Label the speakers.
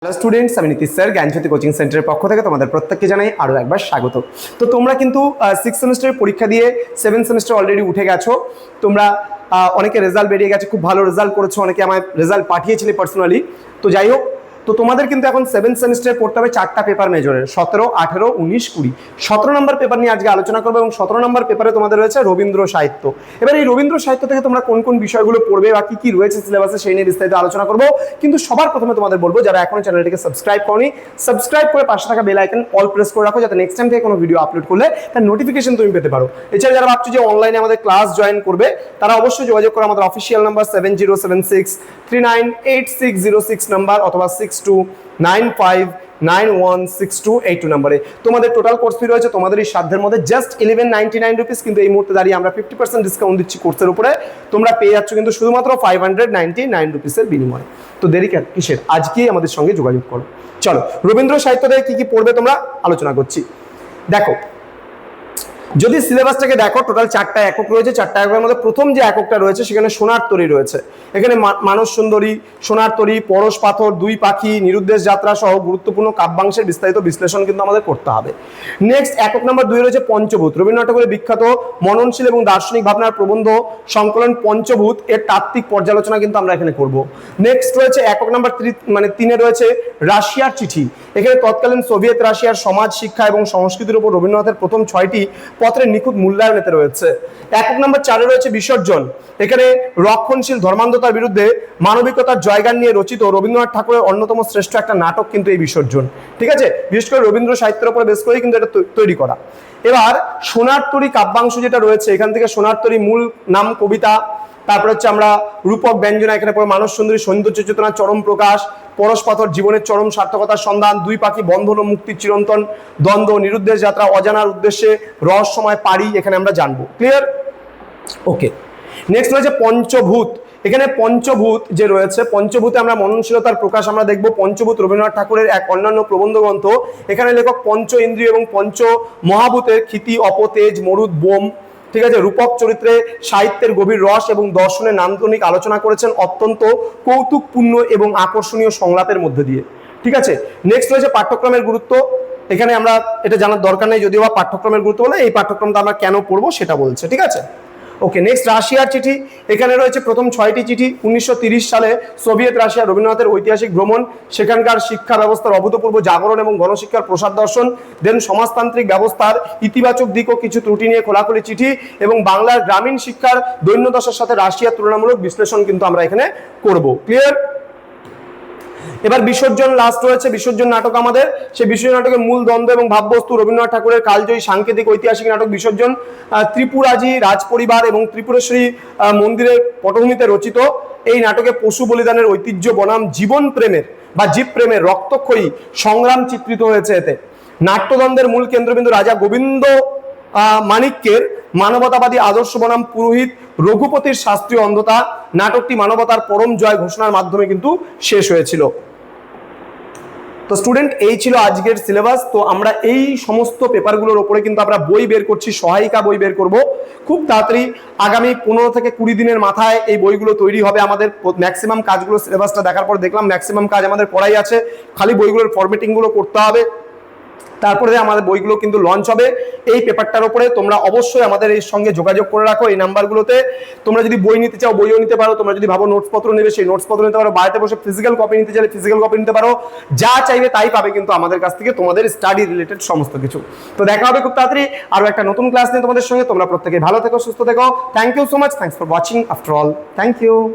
Speaker 1: Hello students, আমি Nitish sir জ্ঞানজ্যোতি coaching সেন্টারের পক্ষ থেকে তোমাদের প্রত্যেককে জানাই আরও একবার স্বাগত। তো তোমরা কিন্তু 6 সেমিস্টারের পরীক্ষা দিয়ে 7 সেমিস্টার অলরেডি উঠে গেছো। তোমরা অনেকে রেজাল্ট বেরিয়ে গেছে, খুব ভালো রেজাল্ট করেছো, অনেকে আমায় রেজাল্ট পাঠিয়েছিলে পার্সোনালি। তো যাই হোক, তো তোমাদের কিন্তু এখন 7 সেমিস্টারে পড়তে হবে 4টা পেপার মেজরের, 17, 18, 19, 20। 17 নম্বর পেপার নিয়ে আজকে আলোচনা করবো এবং 17 নম্বর পেপারে তোমাদের রয়েছে রবীন্দ্র সাহিত্য। এবার এই রবীন্দ্র সাহিত্য থেকে তোমরা কোন কোন বিষয়গুলো পড়বে বা কি কি রয়েছে সিলেবাসে সেই নিয়ে বিস্তারিত আলোচনা করবো। কিন্তু সবার প্রথমে তোমাদের বলবো, যারা এখনো চ্যানেলটিকে সাবস্ক্রাইব করনি, সাবস্ক্রাইব করে পাশে থাকা বেল আইকন অল প্রেস করে রাখো, যাতে নেক্সট টাইম থেকে কোনো ভিডিও আপলোড করলে তার নোটিফিকেশন তুমি পেতে পারো। এছাড়া যারা ভাবছো যে অনলাইনে আমাদের ক্লাস জয়েন করবে, তারা অবশ্যই যোগাযোগ করো আমাদের অফিসিয়াল নাম্বার 7076398606 নাম্বার অথবা 6295916282 নম্বরে। তোমাদের টোটাল কোর্স ফি রয়েছে তোমাদের এই সাধ্যের মধ্যে জাস্ট 1199 রুপিস, কিন্তু এই মুহূর্তে দাঁড়িয়ে আমরা 50% ডিসকাউন্ট দিচ্ছি কোর্সের উপরে। তোমরা পেয়ে যাচ্ছ কিন্তু শুধুমাত্র 599 রুপিসের বিনিময়ে। তো দেরি কিসের, আজকেই আমাদের সঙ্গে যোগাযোগ করো। চলো, রবীন্দ্র সাহিত্য থেকে কি কি পড়বে তোমরা আলোচনা করছি। দেখো, যদি সিলেবাসটাকে দেখো, টোটাল 4টা একক রয়েছে। 4টা এককের মধ্যে প্রথম যে এককটা রয়েছে সেখানে সোনার তরী রয়েছে। এখানে মানস সুন্দরী, সোনার তরী, পরশ পাথর, দুই পাখি, নিরুদ্দেশ যাত্রা সহ গুরুত্বপূর্ণ কাব্যাংশের বিস্তারিত বিশ্লেষণ কিন্তু আমাদের করতে হবে। নেক্সট একক নাম্বার 2 রয়েছে পঞ্চভূত, রবীন্দ্রনাথ ঠাকুরের বিখ্যাত মননশীল এবং দার্শনিক ভাবনার প্রবন্ধ সংকলন পঞ্চভূত এর তাত্ত্বিক পর্যালোচনা কিন্তু আমরা এখানে করব। নেক্সট রয়েছে একক নাম্বার 3 রয়েছে রাশিয়ার চিঠি। এখানে তৎকালীন সোভিয়েত রাশিয়ার সমাজ, শিক্ষা এবং সংস্কৃতির উপর রবীন্দ্রনাথের প্রথম 6টি পত্রের নিখুঁত মূল্যায়নেতে রয়েছে। একক নাম্বার 4 রয়েছে বিসর্জন। এখানে রক্ষণশীল ধর্মান্ধতার বিরুদ্ধে মানবিকতার জয়গান নিয়ে রচিত রবীন্দ্রনাথ ঠাকুরের অন্যতম শ্রেষ্ঠ একটা নাটক কিন্তু এই বিসর্জন। ঠিক আছে, বিশেষ করে রবীন্দ্র সাহিত্যের উপরে বেশ করেই কিন্তু এটা তৈরি করা। এবার সোনার তরী কাব্যাংশ যেটা রয়েছে, এখান থেকে সোনার তরী মূল নাম কবিতা, তারপরে হচ্ছে আমরা রূপক ব্যঞ্জনা, এখানে পরে মানস সুন্দরী সৌন্দর্য চেতনার চরম প্রকাশ, পরশ পাথর জীবনের চরম সার্থকতার সন্ধান, দুই পাখি বন্ধন ও মুক্তির চিরন্তন দ্বন্দ্ব, নিরুদ্দেশ যাত্রা অজানার উদ্দেশ্যে রহস্যময় পারি, এখানে আমরা জানবো। ক্লিয়ার? ওকে। নেক্সট রয়েছে পঞ্চভূত। এখানে পঞ্চভূত যে রয়েছে, পঞ্চভূতে আমরা মননশীলতার প্রকাশ আমরা দেখব। পঞ্চভূত রবীন্দ্রনাথ ঠাকুরের এক অন্যান্য প্রবন্ধ গ্রন্থ। এখানে লেখক পঞ্চ ইন্দ্রিয় এবং পঞ্চ মহাভূতের ক্ষিতি, অপতেজ, মরুদ, বোম, ঠিক আছে, রূপক চরিত্রে সাহিত্যের গভীর রস এবং দর্শনের নান্দনিক আলোচনা করেছেন অত্যন্ত কৌতুকপূর্ণ এবং আকর্ষণীয় সংলাপের মধ্যে দিয়ে। ঠিক আছে। নেক্সট রয়েছে পাঠ্যক্রমের গুরুত্ব। এখানে আমরা এটা জানার দরকার নেই, যদিও বা পাঠ্যক্রমের গুরুত্ব বলে এই পাঠ্যক্রমটা আমরা কেন পড়বো সেটা বলছে। ঠিক আছে। ওকে। নেক্সট রাশিয়ার চিঠি। এখানে রয়েছে প্রথম 6টি চিঠি। 1930 সালে সোভিয়েত রাশিয়া রবীন্দ্রনাথের ঐতিহাসিক ভ্রমণ, সেখানকার শিক্ষা ব্যবস্থার অভূতপূর্ব জাগরণ এবং গণশিক্ষার প্রসার দর্শন, দেন সমাজতান্ত্রিক ব্যবস্থার ইতিবাচক দিক ও কিছু ত্রুটি নিয়ে খোলাখুলি চিঠি, এবং বাংলার গ্রামীণ শিক্ষার দৈন্যদশার সাথে রাশিয়ার তুলনামূলক বিশ্লেষণ কিন্তু আমরা এখানে করব। ক্লিয়ার? এবার বিসর্জন লাস্ট রয়েছে। বিসর্জন নাটক আমাদের, সেই বিসর্জন নাটকের মূল দ্বন্দ্ব এবং ভাববস্তু রবীন্দ্রনাথ ঠাকুরের কালজয়ী সাংকেতিক ঐতিহাসিক নাটক বিসর্জন, ত্রিপুরাজি রাজপরিবার এবং ত্রিপুরেশ্বরী মন্দিরের পটভূমিতে রচিত। এই নাটকে পশু বলিদানের ঐতিহ্য বনাম জীবন প্রেমের বা জীব প্রেমের রক্তক্ষয়ী সংগ্রাম চিত্রিত হয়েছে। এতে নাট্যদ্বন্দ্বের মূল কেন্দ্রবিন্দু রাজা গোবিন্দ মাণিক্যের মানবতাবাদী আদর্শ বনাম পুরোহিত রঘুপতির শাস্ত্রীয় অন্ধতা। নাটকটি মানবতার পরম জয় ঘোষণার মাধ্যমে কিন্তু শেষ হয়েছিল। তো স্টুডেন্ট, এই ছিল আজকের সিলেবাস। তো আমরা এই সমস্ত পেপারগুলোর উপরে কিন্তু আমরা বই বের করছি, সহায়িকা বই বের করব খুব তাড়াতাড়ি। আগামী 15 থেকে 20 দিনের মাথায় এই বইগুলো তৈরি হবে। আমাদের ম্যাক্সিমাম কাজগুলো সিলেবাসটা দেখার পর দেখলাম ম্যাক্সিমাম কাজ আমাদের পড়াই আছে, খালি বইগুলোর ফরম্যাটিংগুলো করতে হবে, তারপরে আমাদের বইগুলো কিন্তু লঞ্চ হবে এই পেপারটার উপরে। তোমরা অবশ্যই আমাদের এই সঙ্গে যোগাযোগ করে রাখো এই নাম্বারগুলোতে। তোমরা যদি বই নিতে চাও বইও নিতে পারো, তোমরা যদি ভাবো নোটসপত্র নেবে সেই নোটসপত্র নিতে পারো, বাড়িতে বসে ফিজিক্যাল কপি নিতে চাইলে ফিজিক্যাল কপি নিতে পারো, যা চাইবে তাই পাবে কিন্তু আমাদের কাছ থেকে, তোমাদের স্টাডি রিলেটেড সমস্ত কিছু। তো দেখা হবে খুব তাড়াতাড়ি আরও একটা নতুন ক্লাস নিয়ে তোমাদের সঙ্গে। তোমরা প্রত্যেকে ভালো থেকো, সুস্থ থেকো। Thank you so much. Thanks for watching after all. Thank you.